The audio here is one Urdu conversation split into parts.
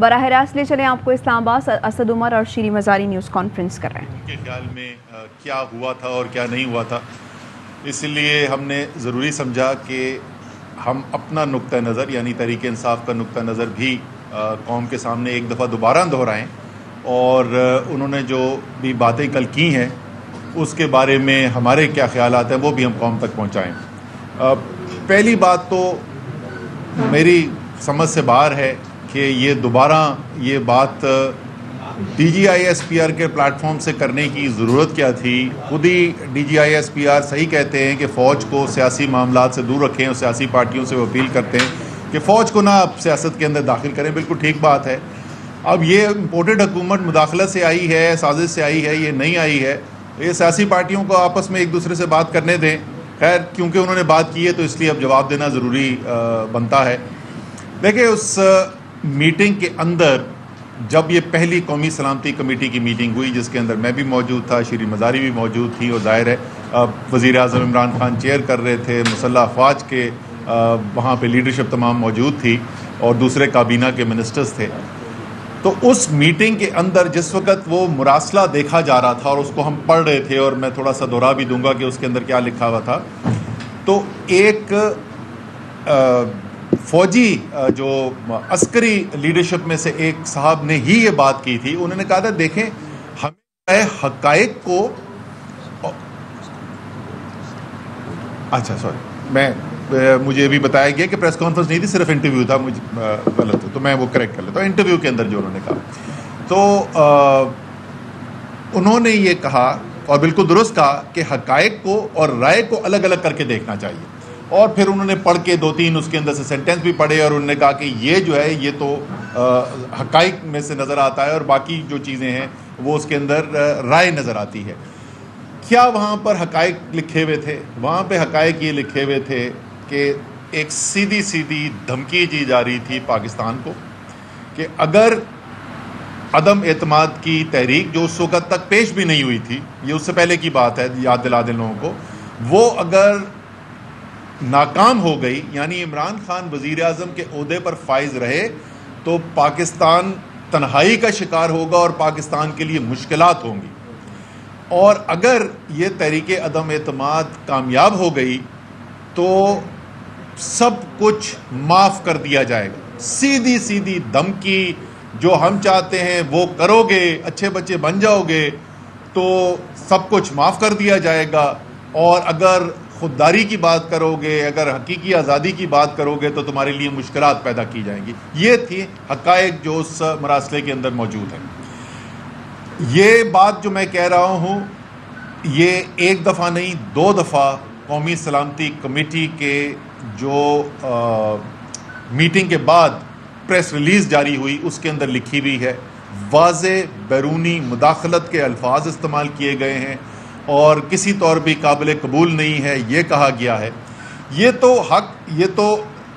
براہ راست لے چلیں آپ کو اسلام آباد. اسد عمر اور شیریں مزاری نیوز کانفرنس کر رہے ہیں. ان کے خیال میں کیا ہوا تھا اور کیا نہیں ہوا تھا، اس لیے ہم نے ضروری سمجھا کہ ہم اپنا نقطہ نظر یعنی تحریک انصاف کا نقطہ نظر بھی قوم کے سامنے ایک دفعہ دوبارہ دہرائیں، اور انہوں نے جو بھی باتیں کل کی ہیں اس کے بارے میں ہمارے کیا خیالات ہیں وہ بھی ہم قوم تک پہنچائیں. پہلی بات تو میری سمجھ سے باہر ہے کہ یہ دوبارہ یہ بات D G I S P R کے پلیٹ فارم سے کرنے کی ضرورت کیا تھی. خود ہی D G I S P R صحیح کہتے ہیں کہ فوج کو سیاسی معاملات سے دور رکھیں اور سیاسی پارٹیوں سے وہ اپیل کرتے ہیں کہ فوج کو نہ اب سیاست کے اندر داخل کریں. بالکل ٹھیک بات ہے. اب یہ امپورٹڈ حکومت مداخلت سے آئی ہے، سازش سے آئی ہے، یہ نہیں آئی ہے. یہ سیاسی پارٹیوں کو آپس میں ایک دوسرے سے بات کرنے دیں. خیر کیونکہ انہوں نے بات کی ہے تو اس لیے اب جواب دینا ضروری بنتا ہے. دیکھیں اس میٹنگ کے اندر جب یہ پہلی قومی سلامتی کمیٹی کی میٹنگ ہوئی جس کے اندر میں بھی موجود تھا، شیریں مزاری بھی موجود تھی، اور ظاہر ہے وزیر اعظم عمران خان چیئر کر رہے تھے، مسلح افواج کے وہاں پہ لیڈرشپ تمام موجود تھی اور دوسرے کابینہ کے منسٹرز تھے. تو اس میٹنگ کے اندر جس وقت وہ مراسلہ دیکھا جا رہا تھا اور اس کو ہم پڑھ رہے تھے، اور میں تھوڑا سا دہرا بھی دوں گا کہ اس کے اندر کیا لکھا ہوا تھا، تو ایک فوجی جو عسکری لیڈرشپ میں سے ایک صاحب نے ہی یہ بات کی تھی. انہوں نے کہا تھا دیکھیں ہمیں حقائق کو مجھے بھی بتایا گیا کہ پریس کانفرنس نہیں تھی، صرف انٹرویو تھا. مجھے غلط ہے تو میں وہ کریکٹ کر لیتا ہوں. انٹرویو کے اندر جو انہوں نے کہا تو انہوں نے یہ کہا اور بالکل درست کہا کہ حقائق کو اور رائے کو الگ الگ کر کے دیکھنا چاہیے. اور پھر انہوں نے پڑھ کے 2-3 اس کے اندر سے سینٹنس بھی پڑھے اور انہوں نے کہا کہ یہ جو ہے یہ تو حقائق میں سے نظر آتا ہے اور باقی جو چیزیں ہیں وہ اس کے اندر رائے نظر آتی ہے. کیا وہاں پر حقائق لکھے ہوئے تھے؟ وہاں پہ حقائق یہ لکھے ہوئے تھے کہ ایک سیدھی دھمکی دی جا رہی تھی پاکستان کو کہ اگر عدم اعتماد کی تحریک جو اس وقت تک پیش بھی نہیں ہوئی تھی، یہ اس سے پہلے کی بات ہے، یاد دلا دیں لوگوں کو، وہ اگر ناکام ہو گئی یعنی عمران خان وزیر اعظم کے عہدے پر فائز رہے تو پاکستان تنہائی کا شکار ہوگا اور پاکستان کے لیے مشکلات ہوں گی. اور اگر یہ تحریک عدم اعتماد کامیاب ہو گئی تو سب کچھ معاف کر دیا جائے گا. سیدھی دھمکی، جو ہم چاہتے ہیں وہ کرو گے، اچھے بچے بن جاؤ گے تو سب کچھ معاف کر دیا جائے گا. اور اگر خودداری کی بات کرو گے، اگر حقیقی آزادی کی بات کرو گے تو تمہارے لیے مشکلات پیدا کی جائیں گی. یہ تھی حقائق جو اس مراسلے کے اندر موجود ہیں. یہ بات جو میں کہہ رہا ہوں یہ ایک دفعہ نہیں 2 دفعہ قومی سلامتی کمیٹی کے جو میٹنگ کے بعد پریس ریلیز جاری ہوئی اس کے اندر لکھی ہوئی ہے. واضح بیرونی مداخلت کے الفاظ استعمال کیے گئے ہیں اور کسی طور بھی قابل قبول نہیں ہے یہ کہا گیا ہے. یہ تو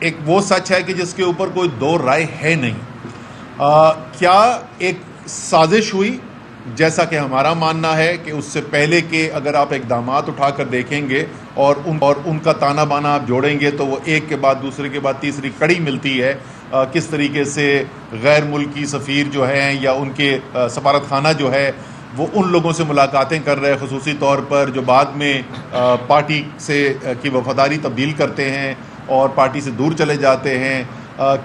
ایک وہ سچ ہے کہ جس کے اوپر کوئی دو رائے ہے نہیں. کیا ایک سازش ہوئی؟ جیسا کہ ہمارا ماننا ہے کہ اس سے پہلے کہ اگر آپ اقدامات اٹھا کر دیکھیں گے اور ان کا تانا بانا آپ جوڑیں گے تو وہ ایک کے بعد دوسرے کے بعد تیسری کڑی ملتی ہے. کس طریقے سے غیر ملکی سفیر جو ہیں یا ان کے سفارت خانہ جو ہے وہ ان لوگوں سے ملاقاتیں کر رہے ہیں خصوصی طور پر جو بعد میں پارٹی سے کی وفاداری تبدیل کرتے ہیں اور پارٹی سے دور چلے جاتے ہیں.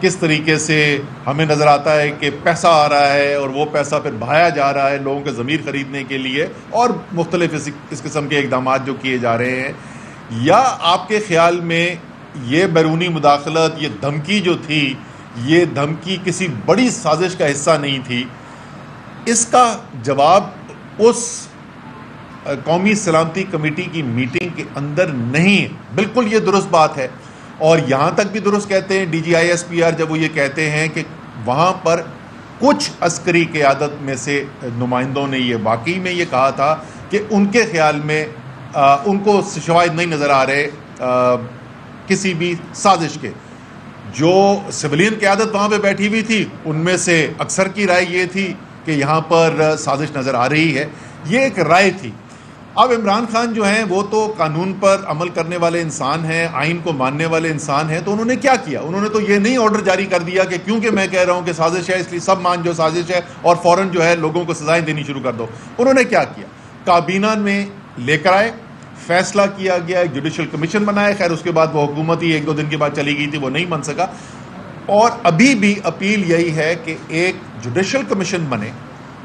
کس طریقے سے ہمیں نظر آتا ہے کہ پیسہ آ رہا ہے اور وہ پیسہ پھر بہایا جا رہا ہے لوگوں کے ضمیر خریدنے کے لیے اور مختلف اس قسم کے اقدامات جو کیے جا رہے ہیں. یا آپ کے خیال میں یہ بیرونی مداخلت، یہ دھمکی جو تھی، یہ دھمکی کسی بڑی سازش کا حصہ نہیں تھی؟ اس کا جواب اس قومی سلامتی کمیٹی کی میٹنگ کے اندر نہیں ہے. بالکل یہ درست بات ہے اور یہاں تک بھی درست کہتے ہیں D G I S P R جب وہ یہ کہتے ہیں کہ وہاں پر کچھ عسکری قیادت میں سے نمائندوں نے یہ واقعی میں یہ کہا تھا کہ ان کے خیال میں ان کو شواہد نہیں نظر آ رہے کسی بھی سازش کے. جو سویلین قیادت وہاں پہ بیٹھی ہوئی تھی ان میں سے اکثر کی رائے یہ تھی کہ یہاں پر سازش نظر آ رہی ہے. یہ ایک رائے تھی. اب عمران خان جو ہیں وہ تو قانون پر عمل کرنے والے انسان ہیں، آئین کو ماننے والے انسان ہیں، تو انہوں نے کیا کیا؟ انہوں نے تو یہ نہیں آرڈر جاری کر دیا کہ کیونکہ میں کہہ رہا ہوں کہ سازش ہے اس لیے سب مان جو سازش ہے اور فوراً جو ہے لوگوں کو سزائیں دینی شروع کر دو۔ انہوں نے کیا کیا؟ کابینہ میں لے کر آئے، فیصلہ کیا گیا، ایک جوڈیشل کمیشن بنائے، خیر اس کے بعد وہ حکومت ہی 1-2 دن کے بعد چلی گئی تھی، وہ نہیں بن سکا، اور ابھی بھی اپیل یہی ہے کہ ایک جوڈیشل کمیشن بنے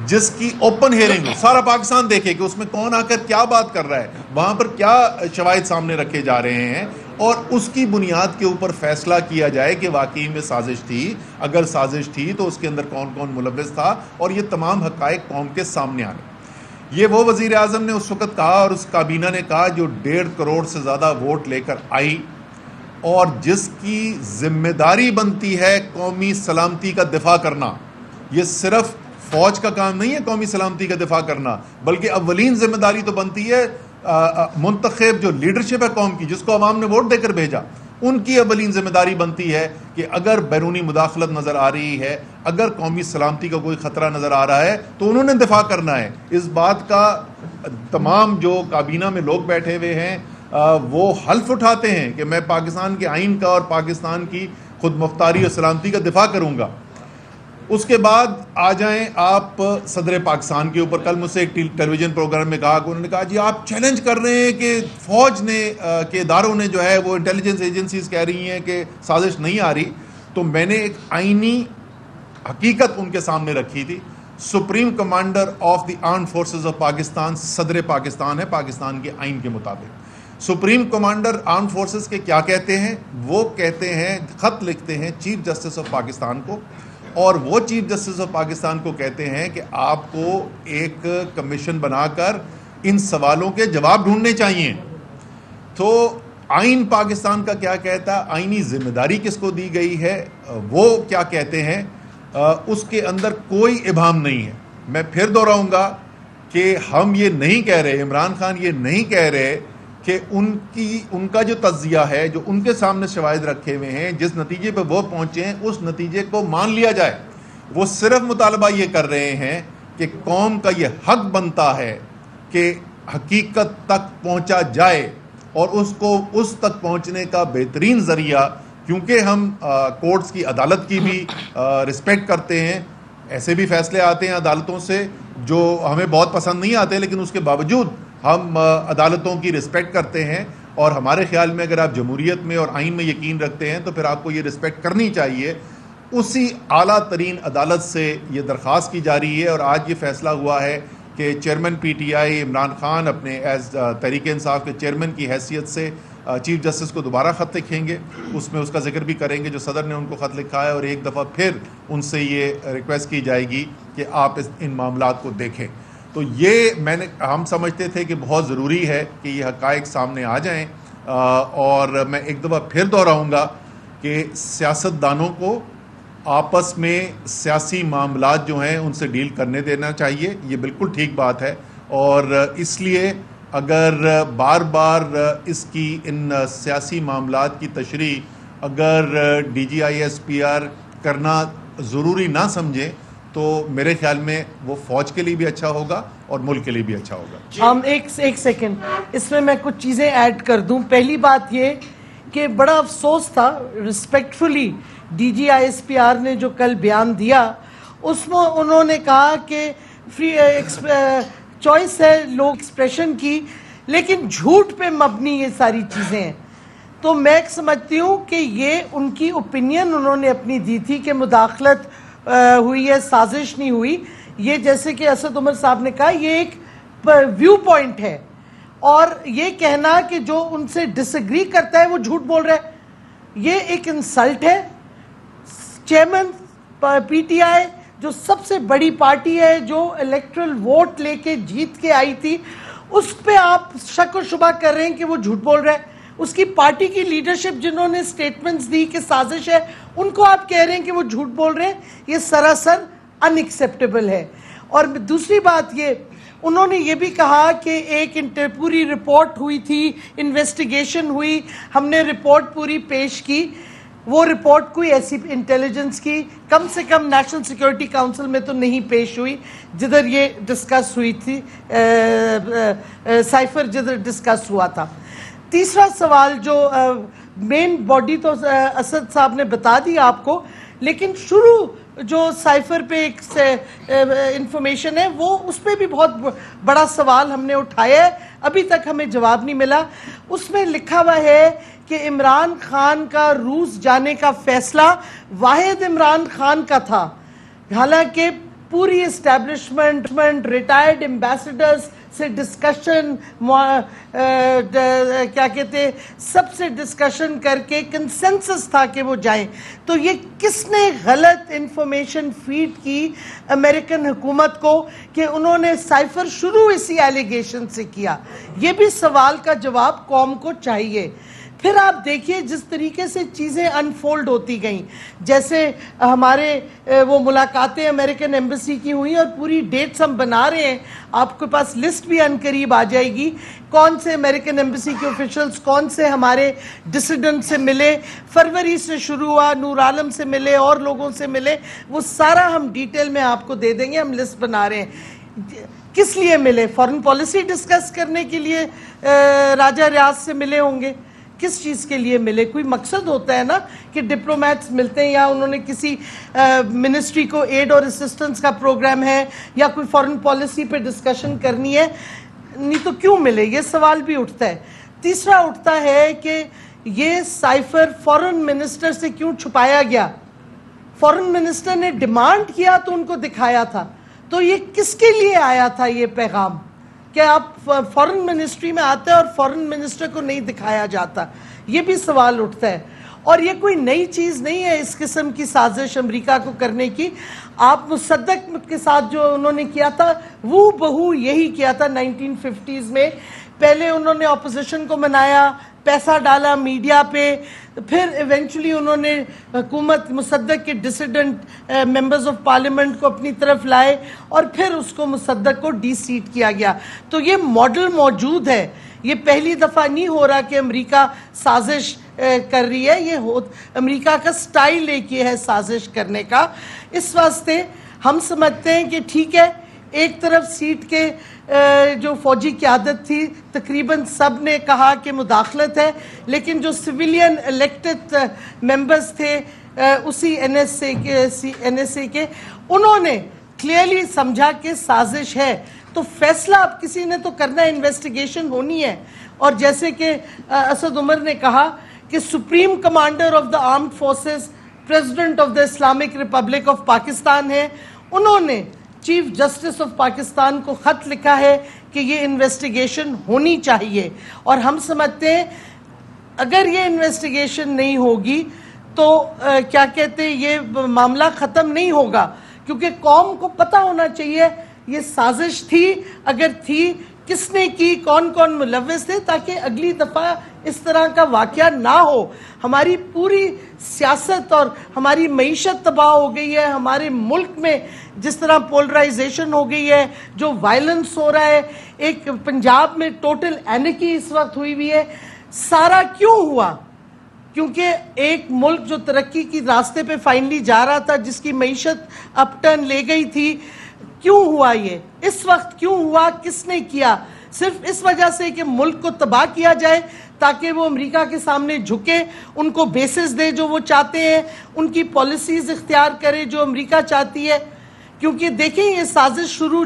جس کی اوپن ہیئرنگ ہو، سارا پاکستان دیکھے کہ اس میں کون آ کر کیا بات کر رہا ہے، وہاں پر کیا شواہد سامنے رکھے جا رہے ہیں، اور اس کی بنیاد کے اوپر فیصلہ کیا جائے کہ واقعی میں سازش تھی، اگر سازش تھی تو اس کے اندر کون کون ملوث تھا، اور یہ تمام حقائق قوم کے سامنے آنے۔ یہ وہ وزیر اعظم نے اس وقت کہا اور اس کابینہ نے کہا جو 1.5 کروڑ سے زیادہ ووٹ لے کر آئی، اور جس کی ذمہ داری بنتی ہے قومی سلامتی کا دفاع کرنا۔ یہ صرف فوج کا کام نہیں ہے قومی سلامتی کا دفاع کرنا، بلکہ اولین ذمہ داری تو بنتی ہے منتخب جو لیڈرشپ ہے قوم کی، جس کو عوام نے ووٹ دے کر بھیجا، ان کی اولین ذمہ داری بنتی ہے کہ اگر بیرونی مداخلت نظر آ رہی ہے، اگر قومی سلامتی کا کوئی خطرہ نظر آ رہا ہے تو انہوں نے دفاع کرنا ہے۔ اس بات کا تمام جو کابینہ میں لوگ بیٹھے ہوئے ہیں وہ حلف اٹھاتے ہیں کہ میں پاکستان کے آئین کا اور پاکستان کی خود مختاری اور سلامتی کا دفاع کروں گا۔ اس کے بعد آ جائیں آپ صدر پاکستان کے اوپر۔ کل مجھ سے ایک ٹیلی ویژن پروگرام میں کہا کہ انہوں نے کہا جی آپ چیلنج کر رہے ہیں کہ فوج نے کے اداروں نے جو ہے وہ انٹیلیجنس ایجنسیز کہہ رہی ہیں کہ سازش نہیں آ رہی، تو میں نے ایک آئینی حقیقت ان کے سامنے رکھی تھی۔ Supreme commander of the armed forces of Pakistan صدر پاکستان ہے پاکستان کے آئین کے مطابق۔ سپریم کمانڈر آرمڈ فورسز کے کیا کہتے ہیں؟ وہ کہتے ہیں، خط لکھتے ہیں چیف جسٹس آف پاکستان کو، اور وہ چیف جسٹس آف پاکستان کو کہتے ہیں کہ آپ کو ایک کمیشن بنا کر ان سوالوں کے جواب ڈھونڈنے چاہیے۔ تو آئین پاکستان کا کیا کہتا ہے، آئینی ذمہ داری کس کو دی گئی ہے، وہ کیا کہتے ہیں، اس کے اندر کوئی ابہام نہیں ہے۔ میں پھر دہراؤں گا کہ ہم یہ نہیں کہہ رہے، عمران خان یہ نہیں کہہ رہے کہ ان کا جو تجزیہ ہے، جو ان کے سامنے شواہد رکھے ہوئے ہیں، جس نتیجے پہ وہ پہنچے ہیں اس نتیجے کو مان لیا جائے۔ وہ صرف مطالبہ یہ کر رہے ہیں کہ قوم کا یہ حق بنتا ہے کہ حقیقت تک پہنچا جائے، اور اس کو اس تک پہنچنے کا بہترین ذریعہ، کیونکہ ہم کورٹس کی عدالت کی بھی رسپیکٹ کرتے ہیں، ایسے بھی فیصلے آتے ہیں عدالتوں سے جو ہمیں بہت پسند نہیں آتے، لیکن اس کے باوجود ہم عدالتوں کی رسپیکٹ کرتے ہیں، اور ہمارے خیال میں اگر آپ جمہوریت میں اور آئین میں یقین رکھتے ہیں تو پھر آپ کو یہ رسپیکٹ کرنی چاہیے۔ اسی اعلیٰ ترین عدالت سے یہ درخواست کی جا رہی ہے، اور آج یہ فیصلہ ہوا ہے کہ chairman P T I Imran Khan اپنے ایز تحریک انصاف کے چیئرمین کی حیثیت سے چیف جسٹس کو دوبارہ خط لکھیں گے، اس میں اس کا ذکر بھی کریں گے جو صدر نے ان کو خط لکھا ہے، اور ایک دفعہ پھر ان سے یہ ریکویسٹ کی جائے گی کہ آپ ان معاملات کو دیکھیں۔ تو یہ ہم سمجھتے تھے کہ بہت ضروری ہے کہ یہ حقائق سامنے آ جائیں، اور میں ایک دفعہ پھر دہراؤں گا کہ سیاستدانوں کو آپس میں سیاسی معاملات جو ہیں ان سے ڈیل کرنے دینا چاہیے، یہ بالکل ٹھیک بات ہے، اور اس لیے اگر بار بار اس کی ان سیاسی معاملات کی تشریح اگر D G I S P R کرنا ضروری نہ سمجھیں تو میرے خیال میں وہ فوج کے لیے بھی اچھا ہوگا اور ملک کے لیے بھی اچھا ہوگا۔ ایک سیکنڈ اس میں کچھ چیزیں ایڈ کر دوں۔ پہلی بات یہ کہ بڑا افسوس تھا، respectfully D G I S P R نے جو کل بیان دیا اس میں انہوں نے کہا کہ فری چوائس ہے لوگ ایکسپریشن کی، لیکن جھوٹ پہ مبنی یہ ساری چیزیں ہیں۔ تو میں سمجھتی ہوں کہ یہ ان کی اوپینین انہوں نے اپنی دی تھی کہ مداخلت ہوئی ہے، سازش نہیں ہوئی۔ یہ جیسے کہ اسد عمر صاحب نے کہا یہ ایک ویو پوائنٹ ہے، اور یہ کہنا کہ جو ان سے ڈس ایگری کرتا ہے وہ جھوٹ بول رہا ہے، یہ ایک انسلٹ ہے۔ چیئرمین پی ٹی آئی جو سب سے بڑی پارٹی ہے، جو الیکٹرل ووٹ لے کے جیت کے آئی تھی، اس پہ آپ شک و شبہ کر رہے ہیں کہ وہ جھوٹ بول رہا ہے۔ اس کی پارٹی کی لیڈرشپ جنہوں نے سٹیٹمنٹس دی کہ سازش ہے، ان کو آپ کہہ رہے ہیں کہ وہ جھوٹ بول رہے ہیں، یہ سراسر ان ایکسیپٹیبل ہے۔ اور دوسری بات یہ انہوں نے یہ بھی کہا کہ ایک پوری رپورٹ ہوئی تھی، انویسٹیگیشن ہوئی، ہم نے رپورٹ پوری پیش کی۔ وہ رپورٹ کوئی ایسی انٹیلیجنس کی کم سے کم نیشنل سیکیورٹی کاؤنسل میں تو نہیں پیش ہوئی جدھر یہ ڈسکس ہوئی تھی، سائفر جدھر ڈسکس ہوا تھا۔ تیسرا سوال جو مین باڈی تو اسد صاحب نے بتا دی آپ کو، لیکن شروع جو سائفر پہ ایک انفارمیشن ہے وہ اس پہ بھی بہت بڑا سوال ہم نے اٹھایا ہے، ابھی تک ہمیں جواب نہیں ملا۔ اس میں لکھا ہوا ہے کہ عمران خان کا روس جانے کا فیصلہ واحد عمران خان کا تھا، حالانکہ پوری اسٹیبلشمنٹ ریٹائرڈ ایمبیسڈرز سے ڈسکشن، کیا کہتے سب سے ڈسکشن کر کے کنسنسس تھا کہ وہ جائیں۔ تو یہ کس نے غلط انفارمیشن فیڈ کی امریکن حکومت کو کہ انہوں نے سائفر شروع اسی ایلیگیشن سے کیا؟ یہ بھی سوال کا جواب قوم کو چاہیے۔ پھر آپ دیکھیے جس طریقے سے چیزیں انفولڈ ہوتی گئیں، جیسے ہمارے وہ ملاقاتیں امریکن ایمبیسی کی ہوئیں اور پوری ڈیٹس ہم بنا رہے ہیں، آپ کے پاس لسٹ بھی عنقریب آ جائے گی، کون سے امریکن ایمبیسی کے آفیشلز کون سے ہمارے ڈسیڈنٹ سے ملے، فروری سے شروع ہوا، نور عالم سے ملے اور لوگوں سے ملے، وہ سارا ہم ڈیٹیل میں آپ کو دے دیں گے، ہم لسٹ بنا رہے ہیں۔ کس لیے ملے؟ فارن پالیسی ڈسکس کرنے کے لیے راجہ ریاض سے ملے ہوں گے۔ کس چیز کے لیے ملے؟ کوئی مقصد ہوتا ہے نا کہ ڈپلومیٹس ملتے ہیں، یا انہوں نے کسی منسٹری کو ایڈ اور اسسٹنس کا پروگرام ہے یا کوئی فارن پالیسی پہ ڈسکشن کرنی ہے، نہیں تو کیوں ملے؟ یہ سوال بھی اٹھتا ہے۔ تیسرا اٹھتا ہے کہ یہ سائفر فارن منسٹر سے کیوں چھپایا گیا؟ فارن منسٹر نے ڈیمانڈ کیا تو ان کو دکھایا تھا، تو یہ کس کے لیے آیا تھا یہ پیغام کہ آپ فارن منسٹری میں آتے ہیں اور فارن منسٹر کو نہیں دکھایا جاتا؟ یہ بھی سوال اٹھتا ہے۔ اور یہ کوئی نئی چیز نہیں ہے اس قسم کی سازش امریکہ کو کرنے کی۔ آپ مصدق کے ساتھ جو انہوں نے کیا تھا وہ بہو یہی کیا تھا 1950s میں۔ پہلے انہوں نے اپوزیشن کو منایا، پیسہ ڈالا میڈیا پہ، پھر ایونچولی انہوں نے حکومت مصدق کے ڈسیڈنٹ ممبرز آف پارلیمنٹ کو اپنی طرف لائے اور پھر اس کو مصدق کو ڈی سیٹ کیا گیا۔ تو یہ ماڈل موجود ہے، یہ پہلی دفعہ نہیں ہو رہا کہ امریکہ سازش کر رہی ہے، یہ امریکہ کا سٹائل ایک یہ ہے سازش کرنے کا۔ اس واسطے ہم سمجھتے ہیں کہ ٹھیک ہے، ایک طرف سیٹ کے جو فوجی قیادت تھی تقریباً سب نے کہا کہ مداخلت ہے، لیکن جو سویلین الیکٹڈ ممبرز تھے اسی این ایس اے کے، انہوں نے کلیئرلی سمجھا کہ سازش ہے۔ تو فیصلہ اب کسی نے تو کرنا ہے، انویسٹیگیشن ہونی ہے۔ اور جیسے کہ اسد عمر نے کہا کہ supreme commander of the armed forces president of the Islamic republic of Pakistan ہے، انہوں نے چیف جسٹس آف پاکستان کو خط لکھا ہے کہ یہ انویسٹیگیشن ہونی چاہیے۔ اور ہم سمجھتے ہیں اگر یہ انویسٹیگیشن نہیں ہوگی تو کیا کہتے ہیں یہ معاملہ ختم نہیں ہوگا، کیونکہ قوم کو پتہ ہونا چاہیے یہ سازش تھی، اگر تھی کس نے کی، کون کون ملوث تھے، تاکہ اگلی دفعہ اس طرح کا واقعہ نہ ہو۔ ہماری پوری سیاست اور ہماری معیشت تباہ ہو گئی ہے، ہمارے ملک میں جس طرح پولرائزیشن ہو گئی ہے، جو وائلنس ہو رہا ہے، ایک پنجاب میں ٹوٹل اینکی اس وقت ہوئی ہوئی ہے۔ سارا کیوں ہوا؟ کیونکہ ایک ملک جو ترقی کی راستے پہ فائنلی جا رہا تھا، جس کی معیشت اپ ٹرن لے گئی تھی، کیوں ہوا یہ؟ اس وقت کیوں ہوا؟ کس نے کیا؟ صرف اس وجہ سے کہ ملک کو تباہ کیا جائے تاکہ وہ امریکہ کے سامنے جھکے، ان کو بیسز دے جو وہ چاہتے ہیں، ان کی پالیسیز اختیار کرے جو امریکہ چاہتی ہے۔ کیونکہ دیکھیں یہ سازش شروع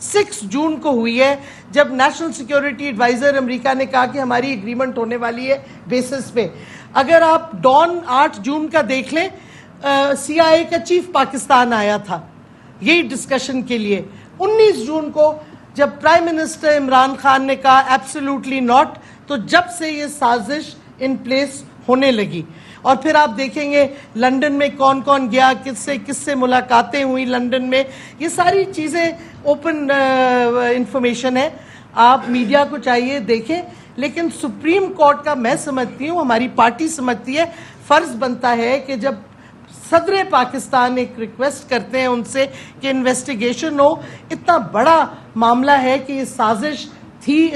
6 جون کو ہوئی ہے، جب نیشنل سیکیورٹی ایڈوائزر امریکہ نے کہا کہ ہماری ایگریمنٹ ہونے والی ہے بیسس پہ۔ اگر آپ ڈان 8 جون کا دیکھ لیں، سی آئی اے کا چیف پاکستان آیا تھا یہی ڈسکشن کے لیے۔ 19 جون کو جب پرائم منسٹر عمران خان نے کہا ایبسولوٹلی ناٹ، تو جب سے یہ سازش ان پلیس ہونے لگی۔ اور پھر آپ دیکھیں گے لندن میں کون کون گیا، کس سے ملاقاتیں ہوئی لندن میں، یہ ساری چیزیں اوپن انفارمیشن ہے، آپ میڈیا کو چاہیے دیکھیں۔ لیکن سپریم کورٹ کا میں سمجھتی ہوں، ہماری پارٹی سمجھتی ہے، فرض بنتا ہے کہ جب صدر پاکستان ایک ریکویسٹ کرتے ہیں ان سے کہ انویسٹیگیشن ہو، اتنا بڑا معاملہ ہے کہ یہ سازش تھی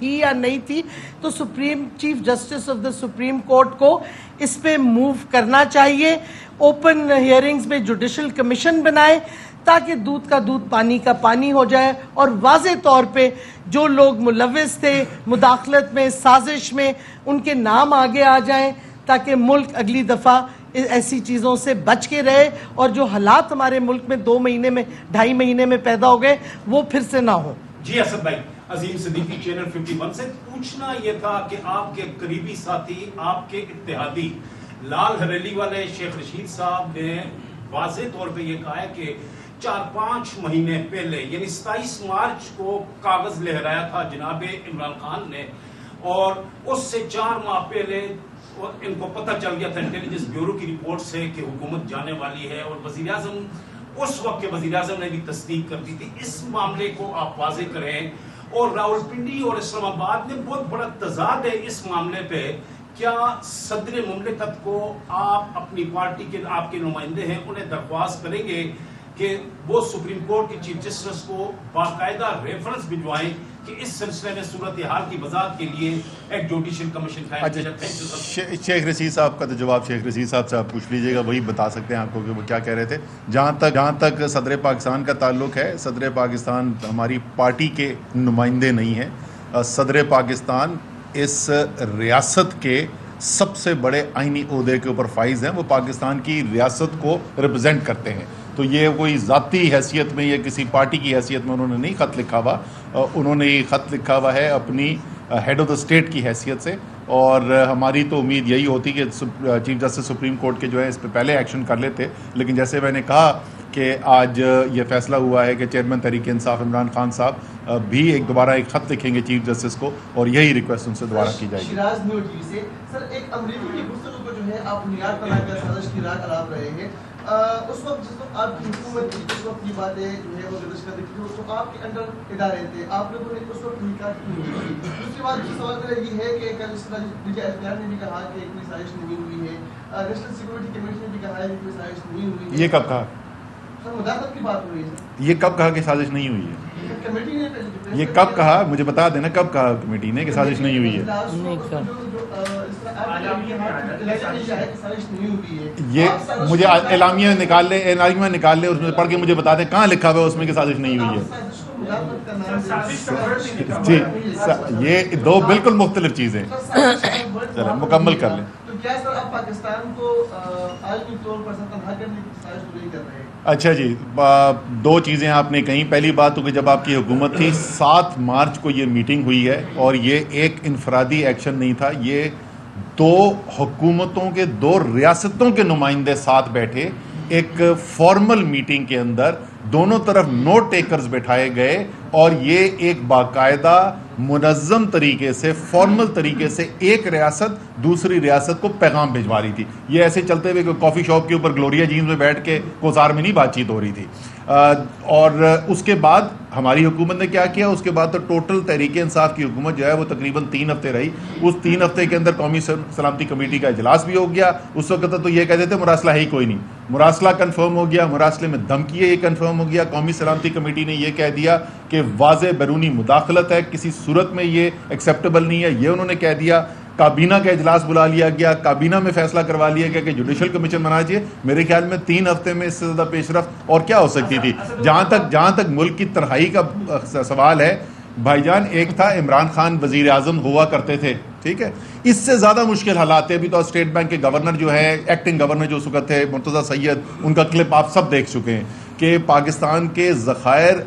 یا نہیں تھی، تو supreme chief justice of the supreme court کو اس پہ موو کرنا چاہیے. اوپن ہیئرنگز میں جوڈیشل کمیشن بنائے تاکہ دودھ کا دودھ پانی کا پانی ہو جائے, اور واضح طور پہ جو لوگ ملوث تھے مداخلت میں, سازش میں, ان کے نام آگے آ جائیں تاکہ ملک اگلی دفعہ ایسی چیزوں سے بچ کے رہے, اور جو حالات ہمارے ملک میں 2 مہینے میں 2.5 مہینے میں پیدا ہو گئے وہ پھر سے نہ ہو. جی اسد بھائی, عظیم صدیقی چینل 51 سے پوچھنا یہ تھا کہ آپ کے قریبی ساتھی, آپ کے اتحادی لال حریلی والے شیخ رشید صاحب نے واضح طور پہ یہ کہا ہے کہ 4-5 مہینے پہلے یعنی 27 مارچ کو کاغذ لہرایا تھا جناب عمران خان نے, اور اس سے 4 ماہ پہلے ان کو پتہ چل گیا تھا انٹیلیجنس بیورو کی رپورٹ سے کہ حکومت جانے والی ہے, اور وزیر اعظم اس وقت کے وزیر اعظم نے بھی تصدیق کر دی تھی. اس معاملے کو آپ واضح کریں, اور راولپنڈی اور اسلام آباد میں بہت بڑا تضاد ہے اس معاملے پہ. کیا صدر مملکت کو آپ اپنی پارٹی کے آپ کے نمائندے ہیں انہیں درخواست کریں گے کہ وہ سپریم کورٹ کے چیف جسٹس کو باقاعدہ ریفرنس بھجوائیں کہ اس سلسلے میں صورتحال کی وضاحت کے لیے ایک جوڈیشل کمیشن قائم کیا جائے؟ شیخ رشید صاحب کا تو جواب شیخ رشید صاحب سے آپ پوچھ لیجئے گا, وہی بتا سکتے ہیں آپ کو کہ وہ کیا کہہ رہے تھے. جہاں تک صدر پاکستان کا تعلق ہے, صدر پاکستان ہماری پارٹی کے نمائندے نہیں ہیں. صدر پاکستان اس ریاست کے سب سے بڑے آئینی عہدے کے اوپر فائز ہیں, وہ پاکستان کی ریاست کو ریپرزینٹ کرتے ہیں. تو یہ کوئی ذاتی حیثیت میں یا کسی پارٹی کی حیثیت میں انہوں نے نہیں خط لکھا ہوا, انہوں نے یہ خط لکھا ہوا ہے اپنی ہیڈ آف دا اسٹیٹ کی حیثیت سے. اور ہماری تو امید یہی ہوتی کہ چیف جسٹس سپریم کورٹ کے جو ہے اس پہ پہلے ایکشن کر لیتے, لیکن جیسے میں نے کہا کہ آج یہ فیصلہ ہوا ہے کہ چیئرمین تحریک انصاف عمران خان صاحب بھی دوبارہ ایک خط لکھیں گے چیف جسٹس کو, اور یہی ریکویسٹ ان سے دوبارہ کی جائے گی. شیراز نیو ٹی وی سے سر, ایک امریکی کی گفتگو کو جو ہے آپ معیار بنا کر سازش کی راہ الاپ رہے ہیں. اس وقت جس وقت آپ کی حکومت کی اس وقت کی باتیں جو ہے وہ درج کر رہی تھی, اس وقت آپ کے انڈر ادارے تھے, آپ لوگوں نے اس وقت نکاح کی ہوئی تھی. دوسری بات جو سوال میرا یہ ہے کہ کل اس طرح ڈی ایس پی آر نے بھی کہا کہ کوئی سازش نہیں ہوئی ہے, نیشنل سیکورٹی کمیشن نے بھی کہا ہے کہ کوئی سازش نہیں ہوئی ہے. یہ کب کہا؟ سر مداخلت کی بات ہو رہی ہے. یہ کب کہا کہ سازش نہیں ہوئی ہے؟ کمیٹی نے یہ کب کہا, مجھے بتا دینا کب کہا کمیٹی نے کہ سازش نہیں ہوئی ہے؟ یہ مجھے اعلامیہ نکال لے اس میں پڑھ کے مجھے بتا دیں کہاں لکھا ہوا ہے اس میں کہ سازش نہیں ہوئی ہے. جی یہ 2 بالکل مختلف چیزیں, چلیں مکمل کر لیں. کیا سر آپ پاکستان کو عالمی طور پر تنہا کرنے کی سازش نہیں کر رہے ہیں؟ اچھا جی, 2 چیزیں آپ نے کہیں. پہلی بات تو کہ جب آپ کی حکومت تھی 7 مارچ کو یہ میٹنگ ہوئی ہے, اور یہ ایک انفرادی ایکشن نہیں تھا, یہ 2 حکومتوں کے 2 ریاستوں کے نمائندے ساتھ بیٹھے ایک فارمل میٹنگ کے اندر دونوں طرف نوٹ ٹیکرز بٹھائے گئے, اور یہ ایک باقاعدہ منظم طریقے سے فارمل طریقے سے ایک ریاست دوسری ریاست کو پیغام بھجوا رہی تھی. یہ ایسے چلتے ہوئے کہ کافی شاپ کے اوپر گلوریا جینز میں بیٹھ کے کوزار میں نہیں بات چیت ہو رہی تھی. اور اس کے بعد ہماری حکومت نے کیا کیا, اس کے بعد تو ٹوٹل تحریک انصاف کی حکومت جو ہے وہ تقریباً 3 ہفتے رہی. اس 3 ہفتے کے اندر قومی سلامتی کمیٹی کا اجلاس بھی ہو گیا. اس وقت تو یہ کہتے تھے مراسلہ ہی کوئی نہیں, مراسلہ کنفرم ہو گیا, مراسلے میں دھمکی ہے یہ کنفرم ہو گیا. قومی سلامتی کمیٹی نے یہ کہہ دیا کہ واضح بیرونی مداخلت ہے, کسی صورت میں یہ ایکسیپٹیبل نہیں ہے, یہ انہوں نے کہہ دیا. کابینہ کا اجلاس بلا لیا گیا, کابینہ میں فیصلہ کروا لیا گیا کہ جوڈیشل کمیشن بنانا چاہیے. میرے خیال میں 3 ہفتے میں اس سے زیادہ پیش رفت اور کیا ہو سکتی تھی. جہاں تک ملک کی تنہائی کا سوال ہے بھائی جان, ایک تھا عمران خان وزیر اعظم ہوا کرتے تھے, ٹھیک ہے, اس سے زیادہ مشکل حالات ہے. ابھی تو اسٹیٹ بینک کے گورنر جو ہے, ایکٹنگ گورنر جو اس وقت تھے مرتضیٰ سید, ان کا کلپ آپ سب دیکھ چکے ہیں کہ پاکستان کے ذخائر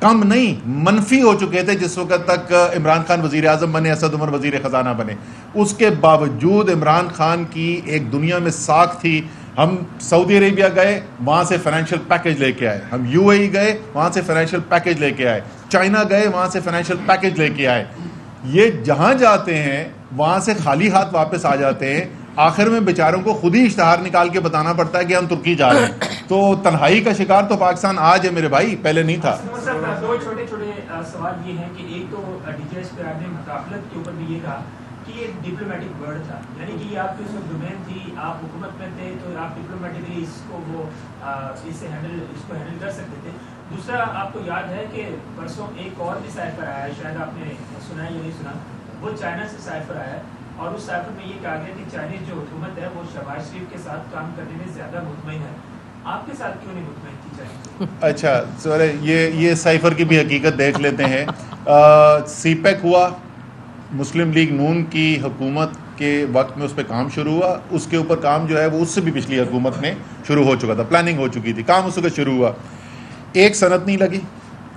کم نہیں منفی ہو چکے تھے جس وقت تک عمران خان وزیر اعظم بنے, اسد عمر وزیر خزانہ بنے. اس کے باوجود عمران خان کی ایک دنیا میں ساکھ تھی. ہم سعودی عربیہ گئے, وہاں سے فائنینشیل پیکج لے کے آئے, ہم یو اے ای گئے, وہاں سے فائنینشیل پیکج لے کے آئے, چائنا گئے, وہاں سے فائنینشیل پیکج لے کے آئے. یہ جہاں جاتے ہیں وہاں سے خالی ہاتھ واپس آ جاتے ہیں. آخر میں بیچاروں کو خود ہی اشتہار نکال کے بتانا پڑتا ہے کہ ہم ترکی جا رہے ہیں. تو تنہائی کا شکار تو پاکستان آج ہے میرے بھائی, پہلے نہیں تھا. 2 چھوٹے سوال یہ ہیں کہ ایک تو D G S P R نے مداخلت کے اوپر بھی یہ کہا کہ یہ ڈپلومیٹک ورڈ تھا, یعنی کہ یہ آپ کی اس وقت ڈومین تھی, آپ حکومت میں تھے تو آپ ڈپلومیٹکلی اس کو ہینڈل کر سکتے تھے. دوسرا آپ کو یاد ہے کہ پرسوں ایک اور بھی سائفر آیا ہے, شاید آپ نے سنا یا نہیں سنا, وہ چائنا سے سائفر آیا ہے, اور اس سائفر میں یہ کہا گیا کہ چائنیز جو حکومت ہے وہ شہباز شریف کے ساتھ کام کرنے میں زیادہ مطمئن ہے. آپ کے ساتھ کیوں نہیں مطمئن تھی چائنیز؟ اچھا سورے یہ سائفر کی بھی حقیقت دیکھ لیتے ہیں. سی پیک ہوا, مسلم لیگ نون کی حکومت کے وقت میں اس پہ کام شروع ہوا. اس کے اوپر کام جو ہے وہ اس سے بھی پچھلی حکومت میں شروع ہو چکا تھا, پلاننگ ہو چکی تھی, کام اس وقت شروع ہوا. ایک صنعت نہیں لگی,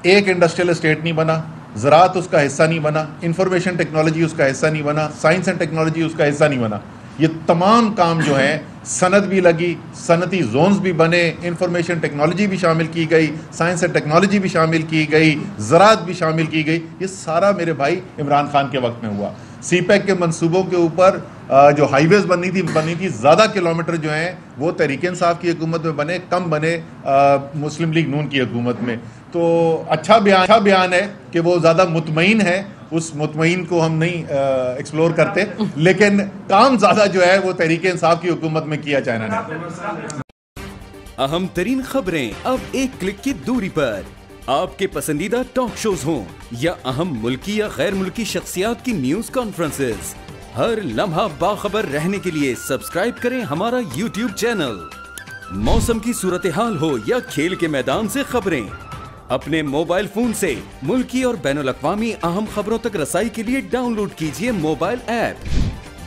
ایک انڈسٹریل اسٹیٹ نہیں بنا, زراعت اس کا حصہ نہیں بنا, انفارمیشن ٹیکنالوجی اس کا حصہ نہیں بنا, سائنس اینڈ ٹیکنالوجی اس کا حصہ نہیں بنا. یہ تمام کام جو ہیں, صنعت بھی لگی, صنعتی زونز بھی بنے, انفارمیشن ٹیکنالوجی بھی شامل کی گئی, سائنس اینڈ ٹیکنالوجی بھی شامل کی گئی, زراعت بھی شامل کی گئی. یہ سارا میرے بھائی عمران خان کے وقت میں ہوا. سی پیک کے منصوبوں کے اوپر جو ہائی ویز بنی تھی زیادہ کلومیٹر جو ہیں وہ تحریک انصاف کی حکومت میں بنے, کم بنے مسلم لیگ نون کی حکومت میں. تو اچھا بیان ہے کہ وہ زیادہ مطمئن ہے, اس مطمئن کو ہم نہیں ایکسپلور کرتے, لیکن کام زیادہ جو ہے وہ تحریک انصاف کی حکومت میں کیا چائنا نے. اہم ترین خبریں اب ایک کلک کی دوری پر. آپ کے پسندیدہ ٹاک شوز ہوں یا اہم ملکی یا غیر ملکی شخصیات کی نیوز کانفرنسز, ہر لمحہ باخبر رہنے کے لیے سبسکرائب کریں ہمارا یوٹیوب چینل. موسم کی صورتحال ہو یا کھیل کے میدان سے خبریں, اپنے موبائل فون سے ملکی اور بین الاقوامی اہم خبروں تک رسائی کے لیے ڈاؤن لوڈ کیجیے موبائل ایپ.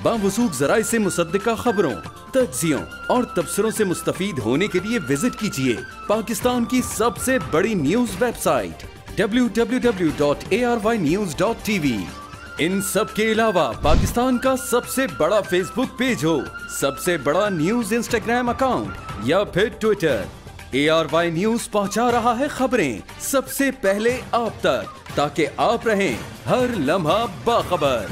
باوثوق ذرائع سے مصدقہ خبروں, تجزیوں اور تبصروں سے مستفید ہونے کے لیے وزٹ کیجیے پاکستان کی سب سے بڑی نیوز ویب سائٹ www.arYnews.tv. ان سب کے علاوہ پاکستان کا سب سے بڑا فیس بک پیج ہو, سب سے بڑا نیوز انسٹاگرام اکاؤنٹ یا پھر ٹویٹر, ARY نیوز پہنچا رہا ہے خبریں سب سے پہلے آپ تک, تاکہ آپ رہیں ہر لمحہ باخبر.